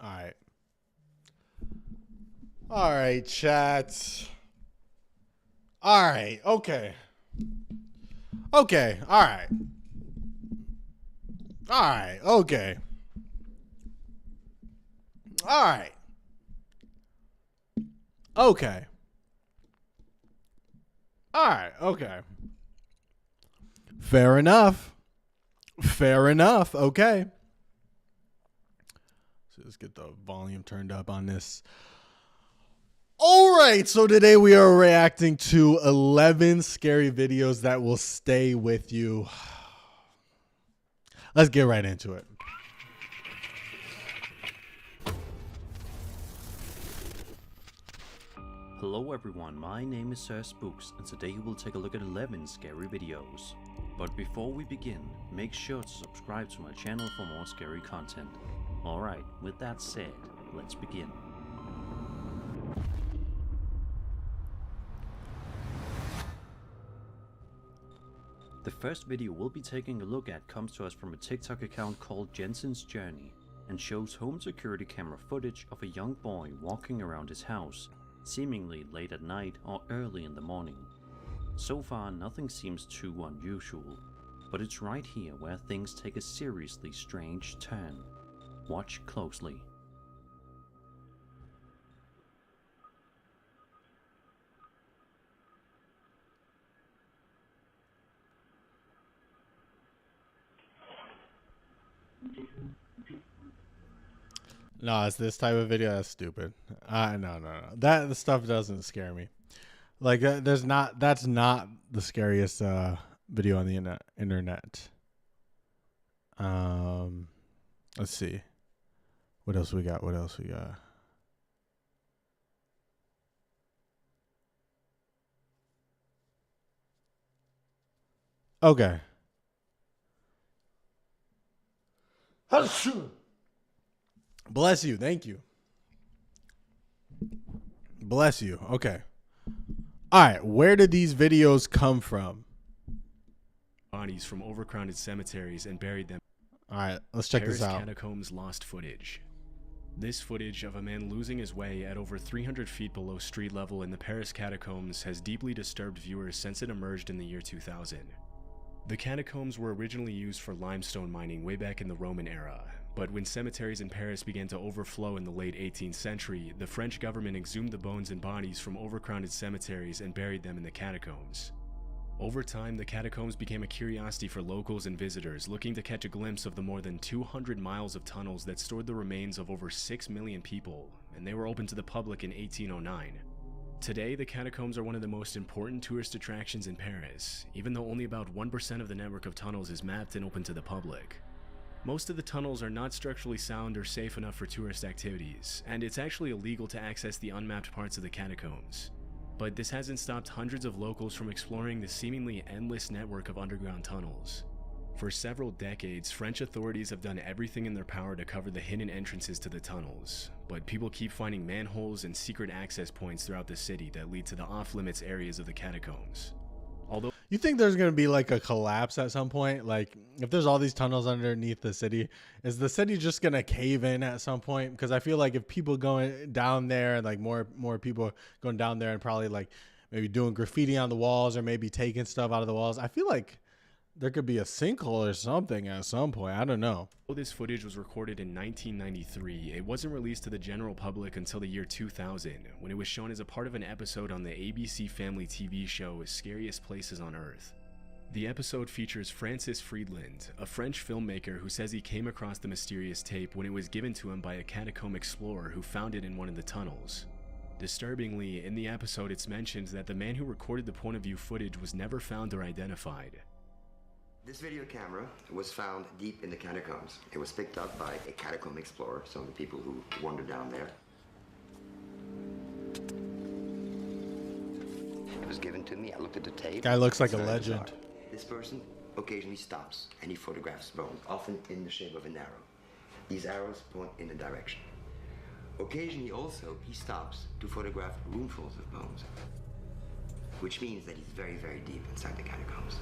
All right. All right, chat. All right. Okay. Okay. All right. All right. Okay. All right. Okay. All right. Okay. Fair enough. Fair enough. Okay. So let's get the volume turned up on this. All right. So today we are reacting to 11 scary videos that will stay with you. Let's get right into it. Hello everyone, my name is Sir Spooks and today we'll take a look at 11 scary videos. But before we begin, make sure to subscribe to my channel for more scary content. Alright, with that said, let's begin. The first video we'll be taking a look at comes to us from a TikTok account called Jensen's Journey and shows home security camera footage of a young boy walking around his house, seemingly late at night or early in the morning. So far nothing seems too unusual, but it's right here where things take a seriously strange turn. Watch closely. No, it's this type of video. That's stupid. No. That the stuff doesn't scare me. Like there's not. That's not the scariest video on the internet. Let's see. What else we got? What else we got? Okay. Bless you. Thank you. Bless you. Okay. All right. Where did these videos come from? Bodies from overcrowded cemeteries and buried them. All right. Let's check Paris this out. Catacombs lost footage. This footage of a man losing his way at over 300 feet below street level in the Paris Catacombs has deeply disturbed viewers since it emerged in the year 2000. The catacombs were originally used for limestone mining way back in the Roman era, but when cemeteries in Paris began to overflow in the late 18th century, the French government exhumed the bones and bodies from overcrowded cemeteries and buried them in the catacombs. Over time, the catacombs became a curiosity for locals and visitors looking to catch a glimpse of the more than 200 miles of tunnels that stored the remains of over 6 million people, and they were open to the public in 1809. Today, the catacombs are one of the most important tourist attractions in Paris, even though only about 1% of the network of tunnels is mapped and open to the public. Most of the tunnels are not structurally sound or safe enough for tourist activities, and it's actually illegal to access the unmapped parts of the catacombs. But this hasn't stopped hundreds of locals from exploring the seemingly endless network of underground tunnels. For several decades, French authorities have done everything in their power to cover the hidden entrances to the tunnels, but people keep finding manholes and secret access points throughout the city that lead to the off-limits areas of the catacombs. Although You think there's going to be like a collapse at some point? Like if there's all these tunnels underneath the city, is the city just going to cave in at some point? Because I feel like if people going down there, like more people going down there and probably like maybe doing graffiti on the walls or maybe taking stuff out of the walls, I feel like there could be a sinkhole or something at some point. I don't know. Although this footage was recorded in 1993, it wasn't released to the general public until the year 2000, when it was shown as a part of an episode on the ABC Family TV show Scariest Places on Earth. The episode features Francis Friedland, a French filmmaker who says he came across the mysterious tape when it was given to him by a catacomb explorer who found it in one of the tunnels. Disturbingly, in the episode it's mentioned that the man who recorded the point of view footage was never found or identified. This video camera was found deep in the catacombs. It was picked up by a catacomb explorer, some of the people who wandered down there. It was given to me. I looked at the tape. Guy looks like It's a very legend. bizarre. This person occasionally stops and he photographs bones, often in the shape of an arrow. These arrows point in a direction. Occasionally also he stops to photograph roomfuls of bones, which means that he's very, very deep inside the catacombs.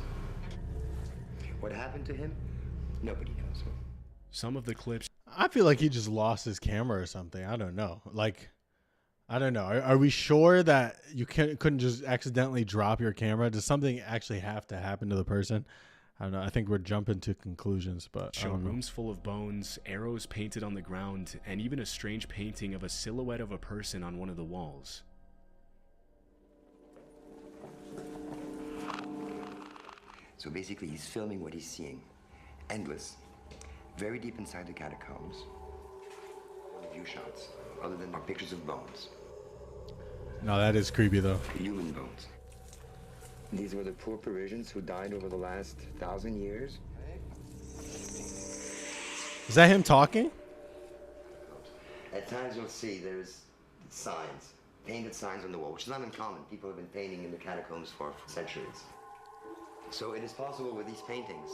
What happened to him? Nobody knows. Some of the clips I feel like he just lost his camera or something. I don't know. Like, I don't know. Are we sure that you couldn't just accidentally drop your camera? Does something actually have to happen to the person? I don't know. I think we're jumping to conclusions, but I Show don't know. rooms full of bones, arrows painted on the ground, and even a strange painting of a silhouette of a person on one of the walls. So basically, he's filming what he's seeing. Endless. Very deep inside the catacombs. View shots, other than our pictures of bones. No, that is creepy though. Human bones. These were the poor Parisians who died over the last 1,000 years. Is that him talking? At times you'll see there's signs, painted signs on the wall, which is not uncommon. People have been painting in the catacombs for centuries. So it is possible with these paintings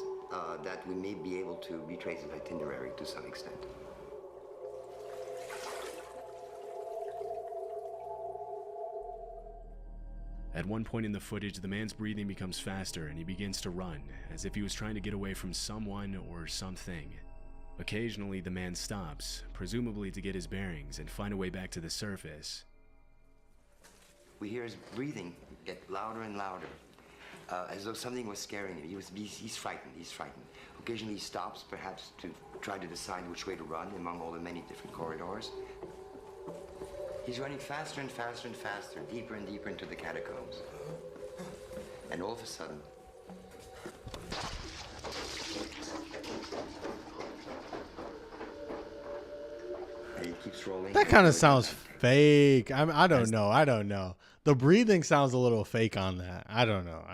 that we may be able to retrace an itinerary to some extent. At one point in the footage, the man's breathing becomes faster and he begins to run, as if he was trying to get away from someone or something. Occasionally, the man stops, presumably to get his bearings and find a way back to the surface. We hear his breathing get louder and louder, as though something was scaring him. He's frightened, he's frightened. Occasionally he stops, perhaps to try to decide which way to run among all the many different corridors. He's running faster and faster and faster, deeper and deeper into the catacombs. And all of a sudden, and he keeps rolling. That kind of sounds fake. I don't know. I don't know. The breathing sounds a little fake on that. I don't know.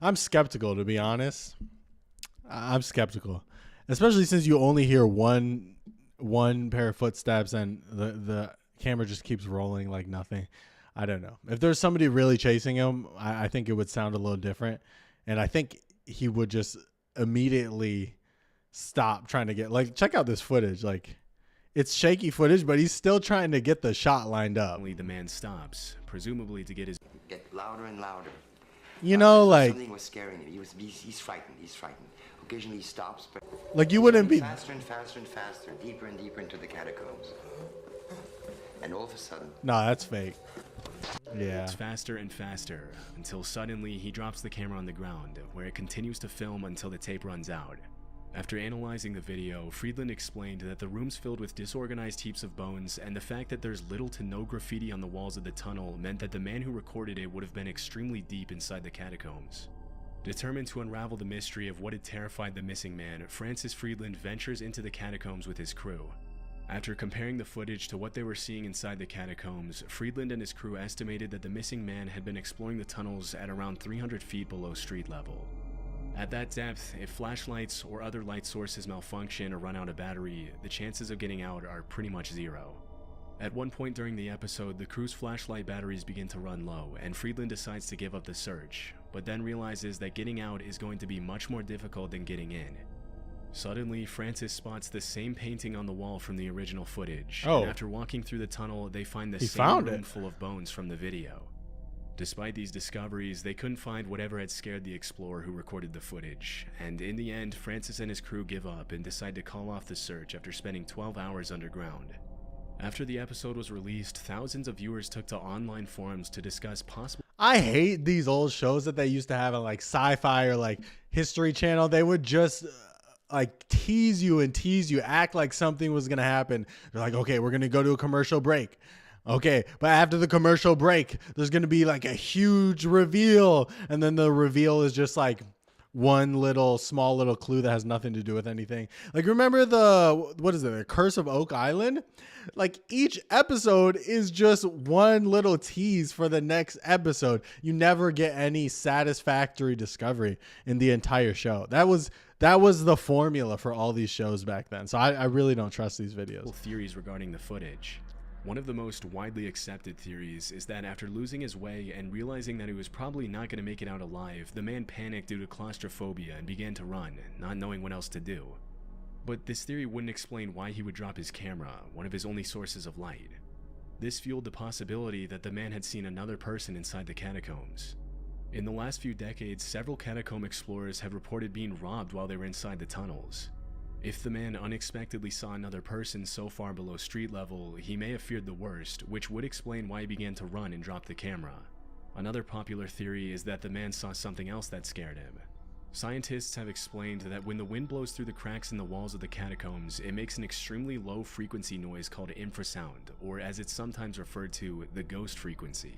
I'm skeptical, to be honest. I'm skeptical, especially since you only hear one pair of footsteps and the camera just keeps rolling like nothing. I don't know. If there's somebody really chasing him, I think it would sound a little different. And I think he would just immediately stop trying to get, like, check out this footage. Like, it's shaky footage, but he's still trying to get the shot lined up. Only the man stops, presumably to get his... Get louder and louder. You know, like, something was scaring him. He's frightened. He's frightened. Occasionally he stops, but like you wouldn't be faster and faster and faster, deeper and deeper into the catacombs. And all of a sudden, No, that's fake. Yeah. It's faster and faster, until suddenly he drops the camera on the ground, where it continues to film until the tape runs out. After analyzing the video, Friedland explained that the room's filled with disorganized heaps of bones, and the fact that there's little to no graffiti on the walls of the tunnel meant that the man who recorded it would have been extremely deep inside the catacombs. Determined to unravel the mystery of what had terrified the missing man, Francis Friedland ventures into the catacombs with his crew. After comparing the footage to what they were seeing inside the catacombs, Friedland and his crew estimated that the missing man had been exploring the tunnels at around 300 feet below street level. At that depth, if flashlights or other light sources malfunction or run out of battery, the chances of getting out are pretty much zero. At one point during the episode, the crew's flashlight batteries begin to run low, and Friedland decides to give up the search, but then realizes that getting out is going to be much more difficult than getting in. Suddenly, Francis spots the same painting on the wall from the original footage, Oh. and after walking through the tunnel, they find the He same found room it. full of bones from the video. Despite these discoveries, they couldn't find whatever had scared the explorer who recorded the footage, and in the end, Francis and his crew give up and decide to call off the search after spending 12 hours underground. After the episode was released, thousands of viewers took to online forums to discuss possible... I hate these old shows that they used to have on like Sci-Fi or like History Channel. They would just like tease you, act like something was going to happen. They're like, okay, we're going to go to a commercial break. Okay, but after the commercial break, there's going to be like a huge reveal. And then the reveal is just like one small little clue that has nothing to do with anything. Like, remember the Curse of Oak Island? Like, each episode is just one little tease for the next episode. You never get any satisfactory discovery in the entire show. That was the formula for all these shows back then. So I really don't trust these videos. theories regarding the footage. One of the most widely accepted theories is that after losing his way and realizing that he was probably not going to make it out alive, the man panicked due to claustrophobia and began to run, not knowing what else to do. But this theory wouldn't explain why he would drop his camera, one of his only sources of light. This fueled the possibility that the man had seen another person inside the catacombs. In the last few decades, several catacomb explorers have reported being robbed while they were inside the tunnels. If the man unexpectedly saw another person so far below street level, he may have feared the worst, which would explain why he began to run and drop the camera. Another popular theory is that the man saw something else that scared him. Scientists have explained that when the wind blows through the cracks in the walls of the catacombs, it makes an extremely low frequency noise called infrasound, or as it's sometimes referred to, the ghost frequency.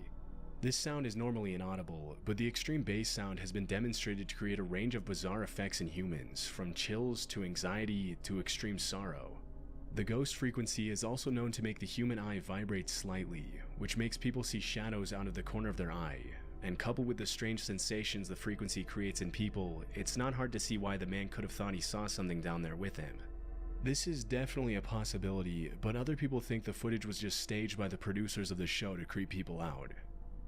This sound is normally inaudible, but the extreme bass sound has been demonstrated to create a range of bizarre effects in humans, from chills to anxiety to extreme sorrow. The ghost frequency is also known to make the human eye vibrate slightly, which makes people see shadows out of the corner of their eye, and coupled with the strange sensations the frequency creates in people, it's not hard to see why the man could have thought he saw something down there with him. This is definitely a possibility, but other people think the footage was just staged by the producers of the show to creep people out.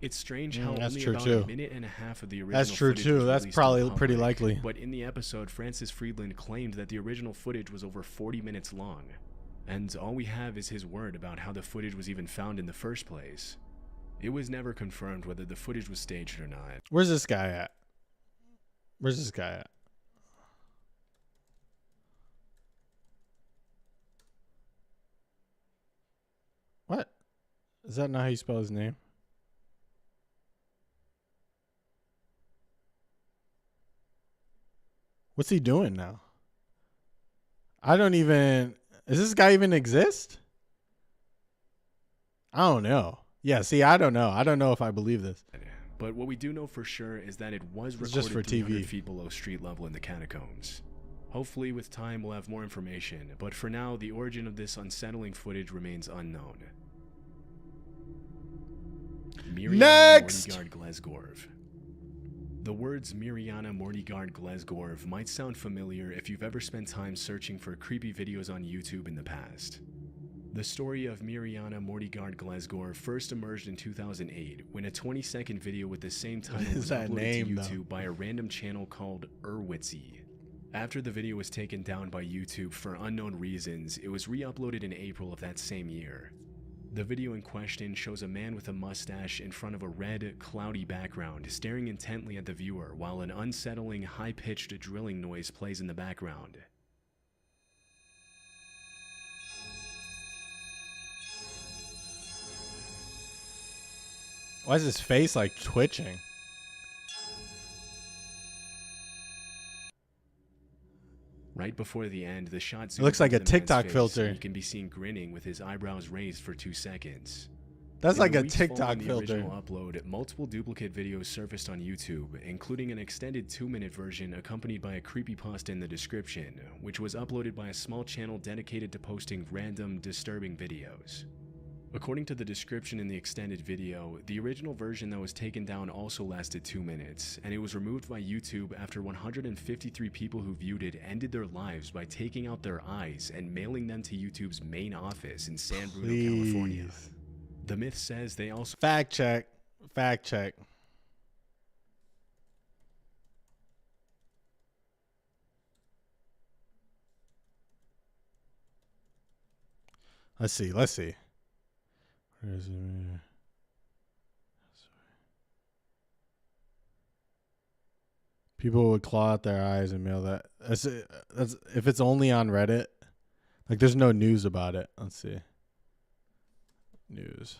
It's strange how only about a minute and a half of the original footage was That's released probably in public, pretty likely. But in the episode, Francis Friedland claimed that the original footage was over 40 minutes long. And all we have is his word about how the footage was even found in the first place. It was never confirmed whether the footage was staged or not. Where's this guy at? Where's this guy at? What? Is that not how you spell his name? What's he doing now? I don't even... Does this guy even exist? I don't know. Yeah, see, I don't know. I don't know if I believe this. But what we do know for sure is that it was recorded just for 300 TV. feet below street level in the catacombs. Hopefully with time we'll have more information, but for now the origin of this unsettling footage remains unknown. Next! Mortigard Glesgorv. The words Miriana Mortigard Glesgorv might sound familiar if you've ever spent time searching for creepy videos on YouTube in the past. The story of Miriana Mortigard Glesgorv first emerged in 2008 when a 20-second video with the same title was uploaded to YouTube by a random channel called Urwitzy. After the video was taken down by YouTube for unknown reasons, it was re-uploaded in April of that same year. The video in question shows a man with a mustache in front of a red, cloudy background staring intently at the viewer while an unsettling, high-pitched drilling noise plays in the background. Why is his face like twitching? Right before the end, the shot zooms It looks like into a the man's TikTok face, filter. and you can be seen grinning with his eyebrows raised for 2 seconds. That's In like the a weeks TikTok following the filter. original upload, multiple duplicate videos surfaced on YouTube, including an extended 2-minute version accompanied by a creepypasta in the description, which was uploaded by a small channel dedicated to posting random, disturbing videos. According to the description in the extended video, the original version that was taken down also lasted 2 minutes, and it was removed by YouTube after 153 people who viewed it ended their lives by taking out their eyes and mailing them to YouTube's main office in San Bruno, California. The myth says they also... Fact check. Fact check. Let's see. Let's see. Where is it? People would claw out their eyes and mail that. That's if it's only on Reddit. Like, there's no news about it. Let's see. News.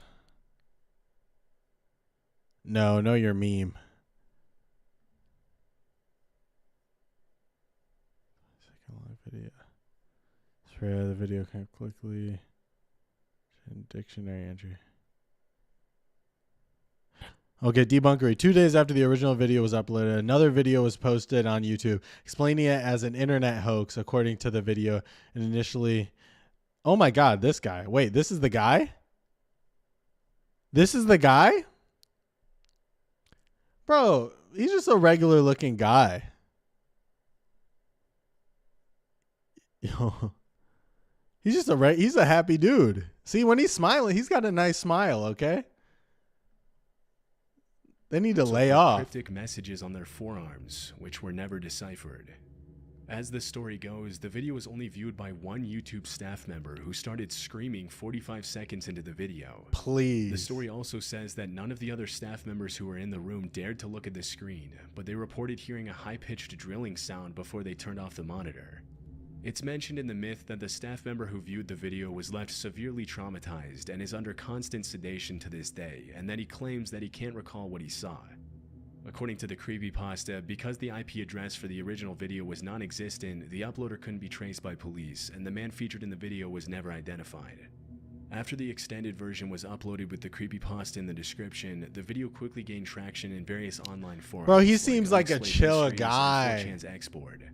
No, your meme. Second live video. Spray the video can quickly. Dictionary entry. Okay, debunkery. 2 days after the original video was uploaded, another video was posted on YouTube explaining it as an internet hoax, according to the video. And initially, oh my God, this guy. Wait, this is the guy? This is the guy? Bro, he's just a regular looking guy. Yo. He's just he's a happy dude. See, when he's smiling, he's got a nice smile, okay? They need to lay off. Cryptic messages on their forearms, which were never deciphered. As the story goes, the video was only viewed by one YouTube staff member who started screaming 45 seconds into the video. Please. The story also says that none of the other staff members who were in the room dared to look at the screen, but they reported hearing a high-pitched drilling sound before they turned off the monitor. It's mentioned in the myth that the staff member who viewed the video was left severely traumatized and is under constant sedation to this day, and that he claims that he can't recall what he saw. According to the creepypasta, because the IP address for the original video was non-existent, the uploader couldn't be traced by police, and the man featured in the video was never identified. After the extended version was uploaded with the creepypasta in the description, the video quickly gained traction in various online forums. Bro, he seems like a chill guy. 4chan's X-board.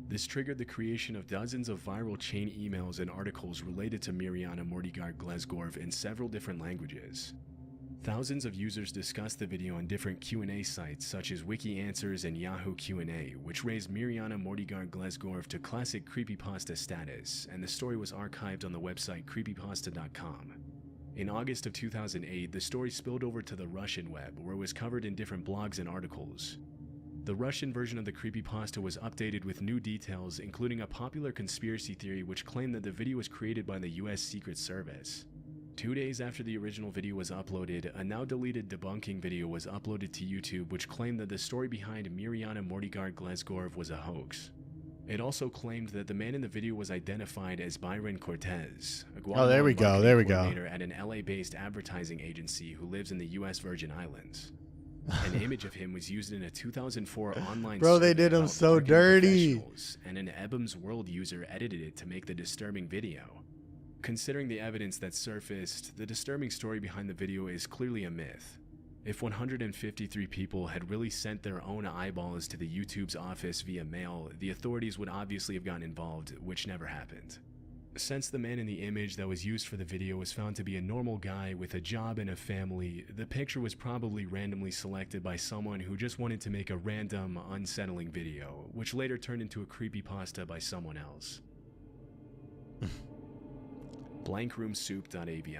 This triggered the creation of dozens of viral chain emails and articles related to Mirjana Mordigard Glesgorv in several different languages. Thousands of users discussed the video on different Q&A sites such as Wiki Answers and Yahoo Q&A, which raised Mirjana Mordigard Glesgorv to classic creepypasta status, and the story was archived on the website creepypasta.com. In August of 2008, the story spilled over to the Russian web, where it was covered in different blogs and articles. The Russian version of the creepypasta was updated with new details, including a popular conspiracy theory which claimed that the video was created by the US Secret Service. 2 days after the original video was uploaded, a now deleted debunking video was uploaded to YouTube which claimed that the story behind Mirjana Mordigard Glesgorv was a hoax. It also claimed that the man in the video was identified as Byron Cortez, a Guatemalan coordinator at an LA-based advertising agency who lives in the US Virgin Islands. An image of him was used in a 2004 online Bro, they did him so dirty. And an Ebum's World user edited it to make the disturbing video. Considering the evidence that surfaced, the disturbing story behind the video is clearly a myth. If 153 people had really sent their own eyeballs to the YouTube's office via mail, the authorities would obviously have gotten involved, which never happened. Since the man in the image that was used for the video was found to be a normal guy with a job and a family, the picture was probably randomly selected by someone who just wanted to make a random, unsettling video, which later turned into a creepypasta by someone else. Blankroomsoup.avi.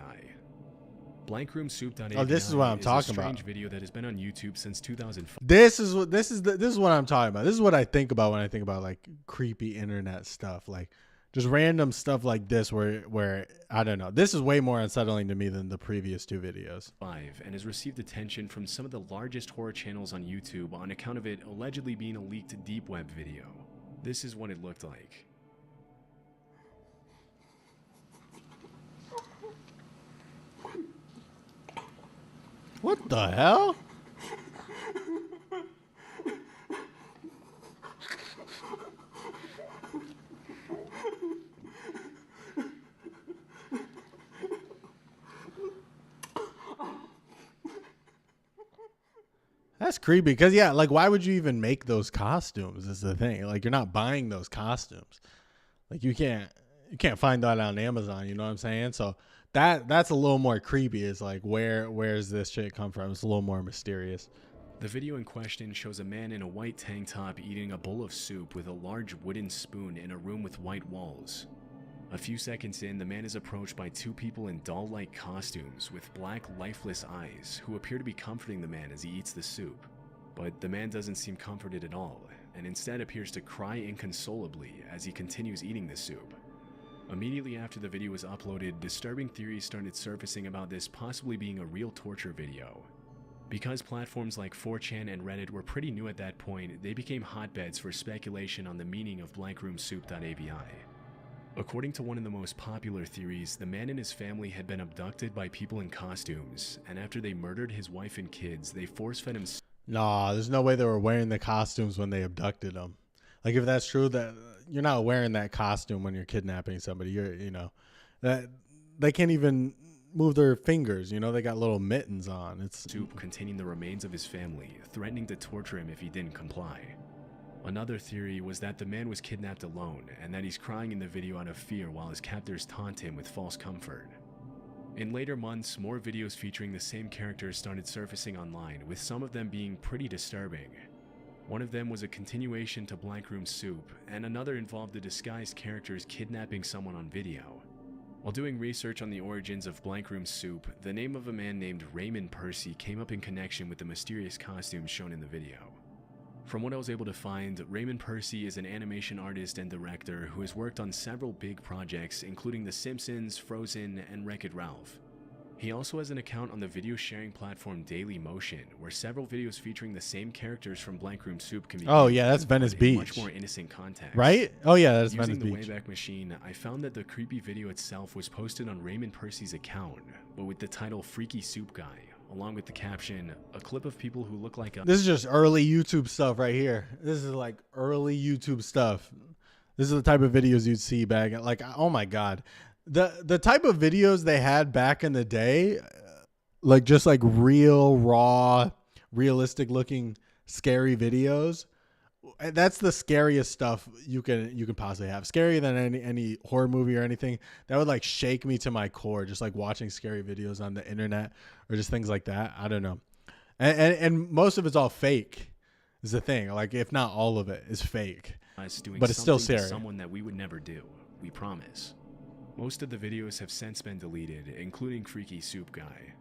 Blankroomsoup.avi. Oh, this is what I'm talking about. A strange video that has been on YouTube since 2005. This is what I'm talking about. This is what I think about when I think about like creepy internet stuff, like just random stuff like this where I don't know. This is way more unsettling to me than the previous two videos. And has received attention from some of the largest horror channels on YouTube on account of it allegedly being a leaked deep web video. This is what it looked like. What the hell? That's creepy because yeah, like why would you even make those costumes is the thing. Like you're not buying those costumes. Like you can't find that on Amazon, you know what I'm saying? So that's a little more creepy. It's like where's this shit come from? It's a little more mysterious. The video in question shows a man in a white tank top eating a bowl of soup with a large wooden spoon in a room with white walls. A few seconds in, the man is approached by two people in doll-like costumes with black, lifeless eyes who appear to be comforting the man as he eats the soup. But the man doesn't seem comforted at all, and instead appears to cry inconsolably as he continues eating the soup. Immediately after the video was uploaded, disturbing theories started surfacing about this possibly being a real torture video. Because platforms like 4chan and Reddit were pretty new at that point, they became hotbeds for speculation on the meaning of blankroomsoup.avi. According to one of the most popular theories, the man and his family had been abducted by people in costumes, and after they murdered his wife and kids, they force-fed him. Nah, there's no way they were wearing the costumes when they abducted them. Like if that's true, that you're not wearing that costume when you're kidnapping somebody. That they can't even move their fingers. You know, they got little mittens on. It's soup containing the remains of his family, threatening to torture him if he didn't comply. Another theory was that the man was kidnapped alone, and that he's crying in the video out of fear while his captors taunt him with false comfort. In later months, more videos featuring the same characters started surfacing online, with some of them being pretty disturbing. One of them was a continuation to Blankroom Soup, and another involved the disguised characters kidnapping someone on video. While doing research on the origins of Blankroom Soup, the name of a man named Raymond Percy came up in connection with the mysterious costumes shown in the video. From what I was able to find, Raymond Percy is an animation artist and director who has worked on several big projects including The Simpsons, Frozen, and Wreck-It Ralph. He also has an account on the video sharing platform Dailymotion, where several videos featuring the same characters from Blank Room Soup can be Oh viewed, yeah, that's Venice but in Beach. much more innocent context. Right? Oh yeah, that's Using Venice the Beach. Wayback Machine, I found that the creepy video itself was posted on Raymond Percy's account, but with the title Freaky Soup Guy, along with the caption, a clip of people who look like a... This is just early YouTube stuff right here. This is like early YouTube stuff. This is the type of videos you'd see back at, like, oh my God. The type of videos they had back in the day, like just like real, raw, realistic looking, scary videos. That's the scariest stuff you can possibly have. Scarier than any horror movie or anything. That would like shake me to my core, just like watching scary videos on the internet or just things like that. I don't know. And most of it's all fake is the thing. Like if not all of it is fake. But it's still scary. Someone that we would never do. We promise. Most of the videos have since been deleted, including Freaky Soup Guy.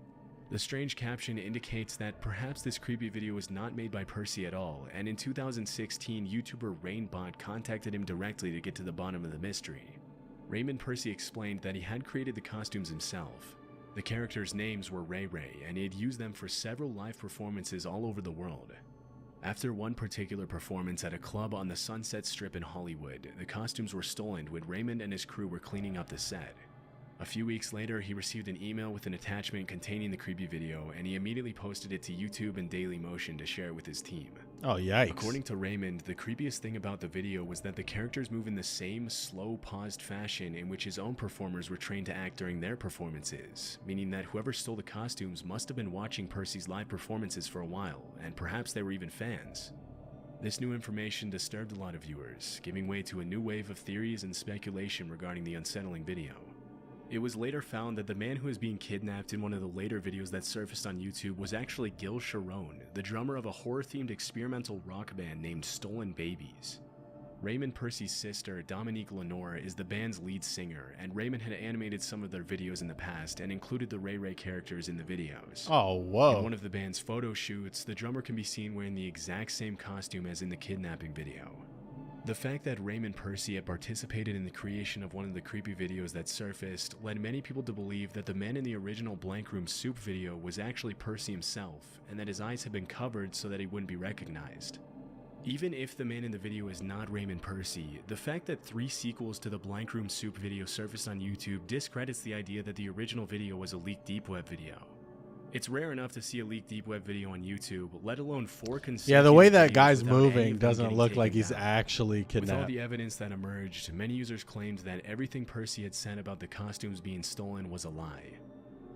The strange caption indicates that perhaps this creepy video was not made by Percy at all, and in 2016, YouTuber Rainbot contacted him directly to get to the bottom of the mystery. Raymond Percy explained that he had created the costumes himself. The characters' names were Ray Ray, and he had used them for several live performances all over the world. After one particular performance at a club on the Sunset Strip in Hollywood, the costumes were stolen when Raymond and his crew were cleaning up the set. A few weeks later, he received an email with an attachment containing the creepy video, and he immediately posted it to YouTube and Dailymotion to share it with his team. Oh, yikes. According to Raymond, the creepiest thing about the video was that the characters move in the same slow, paused fashion in which his own performers were trained to act during their performances, meaning that whoever stole the costumes must have been watching Percy's live performances for a while, and perhaps they were even fans. This new information disturbed a lot of viewers, giving way to a new wave of theories and speculation regarding the unsettling video. It was later found that the man who was being kidnapped in one of the later videos that surfaced on YouTube was actually Gil Sharon, the drummer of a horror-themed experimental rock band named Stolen Babies. Raymond Percy's sister, Dominique Lenore, is the band's lead singer, and Raymond had animated some of their videos in the past and included the Ray Ray characters in the videos. Oh, whoa. In one of the band's photo shoots, the drummer can be seen wearing the exact same costume as in the kidnapping video. The fact that Raymond Percy had participated in the creation of one of the creepy videos that surfaced led many people to believe that the man in the original Blank Room Soup video was actually Percy himself, and that his eyes had been covered so that he wouldn't be recognized. Even if the man in the video is not Raymond Percy, the fact that 3 sequels to the Blank Room Soup video surfaced on YouTube discredits the idea that the original video was a leaked deep web video. It's rare enough to see a leaked deep web video on YouTube, let alone 4 consecutive Yeah, the way that videos guy's without any moving of them doesn't getting look like taken he's down. actually With all kidnapped. the evidence that emerged, many users claimed that everything Percy had said about the costumes being stolen was a lie.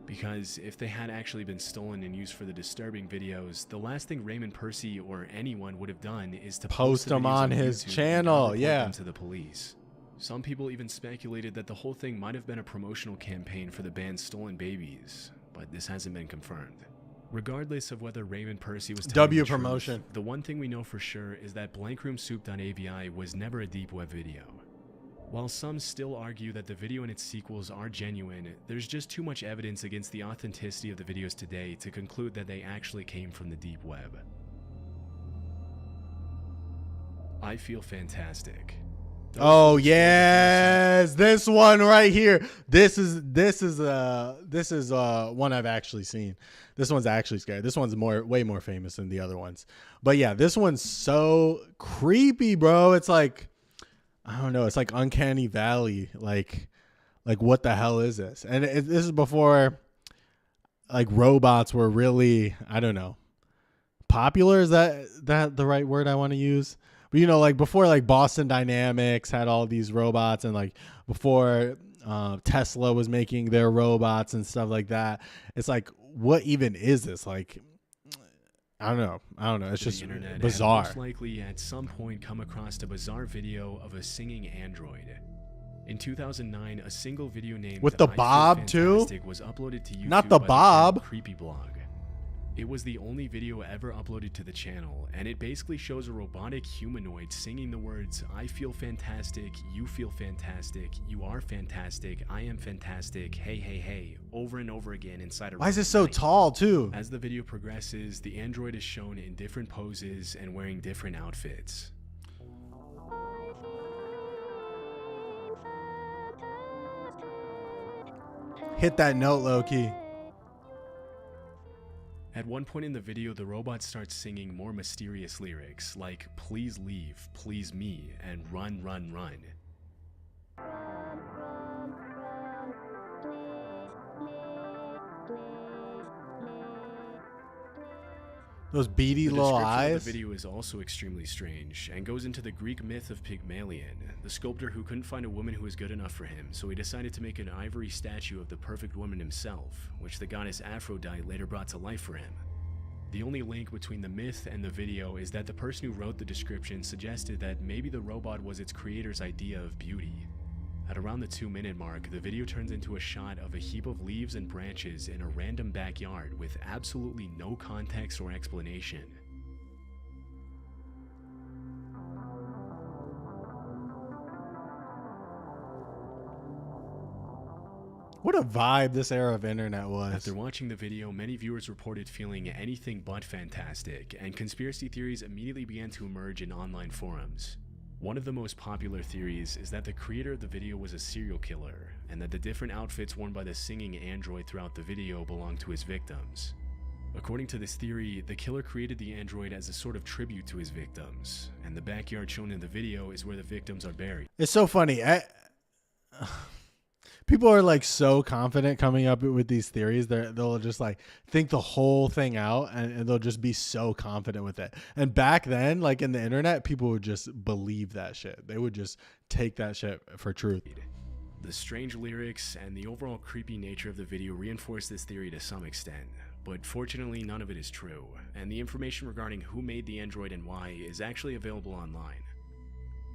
Because if they had actually been stolen and used for the disturbing videos, the last thing Raymond Percy or anyone would have done is to Post the them videos on his YouTube and channel, report yeah. them to the police. Some people even speculated that the whole thing might have been a promotional campaign for the band Stolen Babies, but this hasn't been confirmed. Regardless of whether Raymond Percy was telling W the truth, promotion. the one thing we know for sure is that BlankRoomSoup.avi was never a deep web video. While some still argue that the video and its sequels are genuine, there's just too much evidence against the authenticity of the videos today to conclude that they actually came from the deep web. I Feel Fantastic. Those Oh folks yes, this one right here. This is one I've actually seen. This one's actually scary. This one's way more famous than the other ones. But yeah, this one's so creepy, bro. It's like, I don't know. It's like Uncanny Valley. Like what the hell is this? And this is before like robots were really, I don't know, popular. Is that the right word I want to use? But you know, like before, like Boston Dynamics had all these robots, and like before Tesla was making their robots and stuff like that. It's like, what even is this? Like, I don't know. It's just the internet bizarre. had most likely at some point come across a bizarre video of a singing android. In 2009, a single video named With the I Feel Bob, too? Fantastic was uploaded to YouTube Not the by Bob. channel Creepy Blog. It was the only video ever uploaded to the channel, and it basically shows a robotic humanoid singing the words, "I feel fantastic, you feel fantastic, you are fantastic, I am fantastic, hey, hey, hey," over and over again inside a Why is room it so night. tall too? As the video progresses, the android is shown in different poses and wearing different outfits. Hit that note, low key. At one point in the video, the robot starts singing more mysterious lyrics like "Please leave, please me," and "Run, run, run." Those beady The little description eyes. of the video is also extremely strange and goes into the Greek myth of Pygmalion, the sculptor who couldn't find a woman who was good enough for him, so he decided to make an ivory statue of the perfect woman himself, which the goddess Aphrodite later brought to life for him. The only link between the myth and the video is that the person who wrote the description suggested that maybe the robot was its creator's idea of beauty. At around the 2-minute mark, the video turns into a shot of a heap of leaves and branches in a random backyard with absolutely no context or explanation. What a vibe this era of internet was. After watching the video, many viewers reported feeling anything but fantastic, and conspiracy theories immediately began to emerge in online forums. One of the most popular theories is that the creator of the video was a serial killer, and that the different outfits worn by the singing android throughout the video belonged to his victims. According to this theory, the killer created the android as a sort of tribute to his victims, and the backyard shown in the video is where the victims are buried. It's so funny. People are like so confident coming up with these theories. They'll just like think the whole thing out, and they'll just be so confident with it. And back then, like in the internet, people would just believe that shit. They would just take that shit for truth. The strange lyrics and the overall creepy nature of the video reinforce this theory to some extent, but fortunately none of it is true, and the information regarding who made the android and why is actually available online.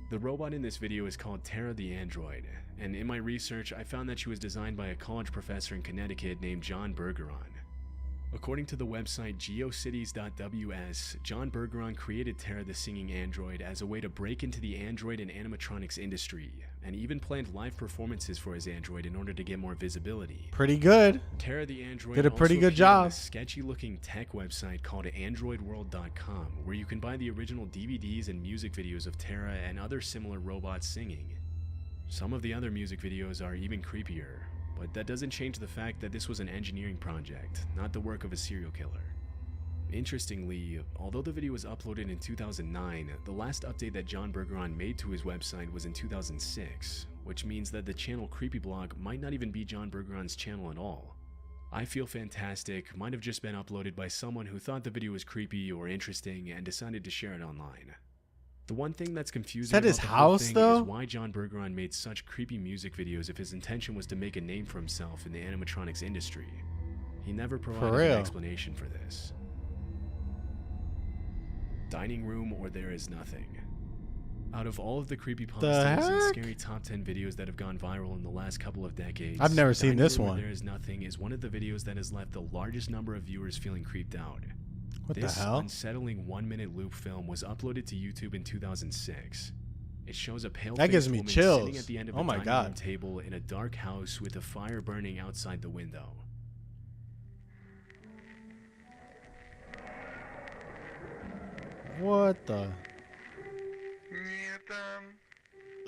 The robot in this video is called Tara the Android, and in my research I found that she was designed by a college professor in Connecticut named John Bergeron. According to the website geocities.ws, John Bergeron created Tara the Singing Android as a way to break into the android and animatronics industry, and even planned live performances for his android in order to get more visibility. Pretty good. Tara the Android Did a pretty also good appeared on job. a sketchy-looking tech website called AndroidWorld.com, where you can buy the original DVDs and music videos of Tara and other similar robots singing. Some of the other music videos are even creepier, but that doesn't change the fact that this was an engineering project, not the work of a serial killer. Interestingly, although the video was uploaded in 2009, the last update that John Bergeron made to his website was in 2006, which means that the channel Creepyblog might not even be John Bergeron's channel at all. I Feel Fantastic might have just been uploaded by someone who thought the video was creepy or interesting and decided to share it online. The one thing that's confusing that about his the whole house, thing though? is why John Bergeron made such creepy music videos if his intention was to make a name for himself in the animatronics industry. He never provided an real. explanation for this. Dining Room or There Is Nothing. Out of all of the creepypastas and heck? scary top 10 videos that have gone viral in the last couple of decades, I've never seen Dining this Room or one. There Is Nothing is one of the videos that has left the largest number of viewers feeling creeped out. What This the hell? unsettling 1-minute loop film was uploaded to YouTube in 2006. It shows a pale That gives me woman chills. sitting at the end of Oh a my dining God. room table in a dark house with a fire burning outside the window. What the?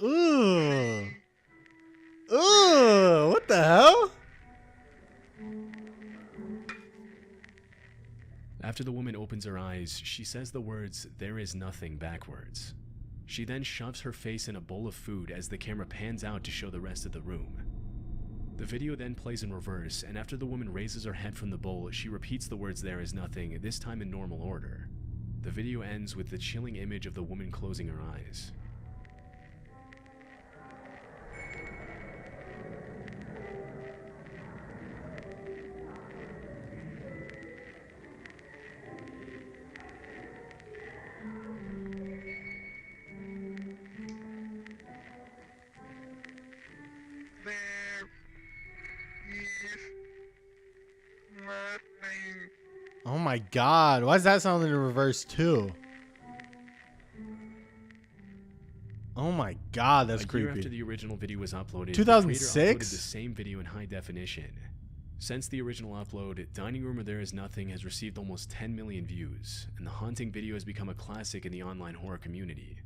Ooh. Ooh. What the hell? After the woman opens her eyes, she says the words, "There is nothing," backwards. She then shoves her face in a bowl of food as the camera pans out to show the rest of the room. The video then plays in reverse, and after the woman raises her head from the bowl, she repeats the words "There is nothing," this time in normal order. The video ends with the chilling image of the woman closing her eyes. Oh my God. Why does that sound in reverse too? Oh my God, that's A year after creepy. the original video was uploaded, 2006? the creator uploaded the same video in high definition. Since the original upload, Dining Room or There Is Nothing has received almost 10 million views, and the haunting video has become a classic in the online horror community.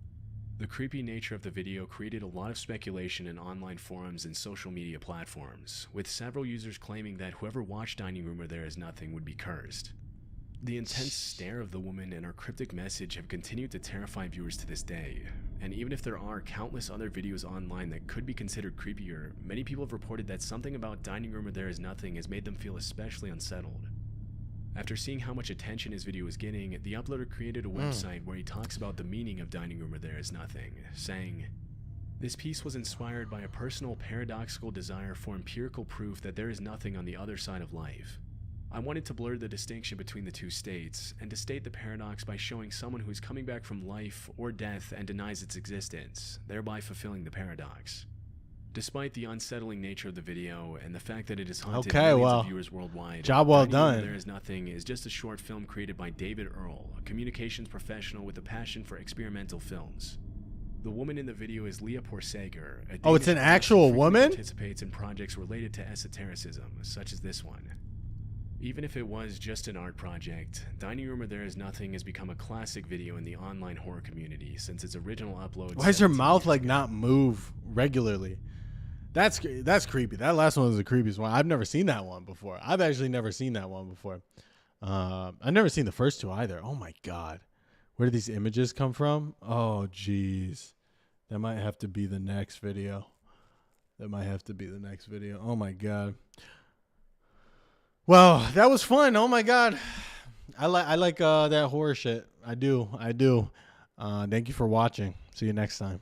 The creepy nature of the video created a lot of speculation in online forums and social media platforms, with several users claiming that whoever watched Dining Room or There Is Nothing would be cursed. The intense stare of the woman and her cryptic message have continued to terrify viewers to this day, and even if there are countless other videos online that could be considered creepier, many people have reported that something about Dining Room Where There Is Nothing has made them feel especially unsettled. After seeing how much attention his video was getting, the uploader created a website where he talks about the meaning of Dining Room Where There Is Nothing, saying, "This piece was inspired by a personal paradoxical desire for empirical proof that there is nothing on the other side of life. I wanted to blur the distinction between the two states, and to state the paradox by showing someone who is coming back from life or death and denies its existence, thereby fulfilling the paradox." Despite the unsettling nature of the video and the fact that it has haunted millions of viewers worldwide, job well Dining Room Where done. There Is Nothing is just a short film created by David Earl, a communications professional with a passion for experimental films. The woman in the video is Leah Porsager. Oh, it's an actual woman? Participates in projects related to esotericism, such as this one. Even if it was just an art project, Dining Room Where There Is Nothing has become a classic video in the online horror community since its original upload. Why does her 17 mouth years like ago. not move regularly? That's creepy. That last one was the creepiest one. I've never seen that one before. I've actually never seen that one before. I've never seen the first two either. Oh my god, where did these images come from? Oh jeez, that might have to be the next video. Oh my god. Well, that was fun. Oh my god, I like that horror shit. I do. Thank you for watching. See you next time.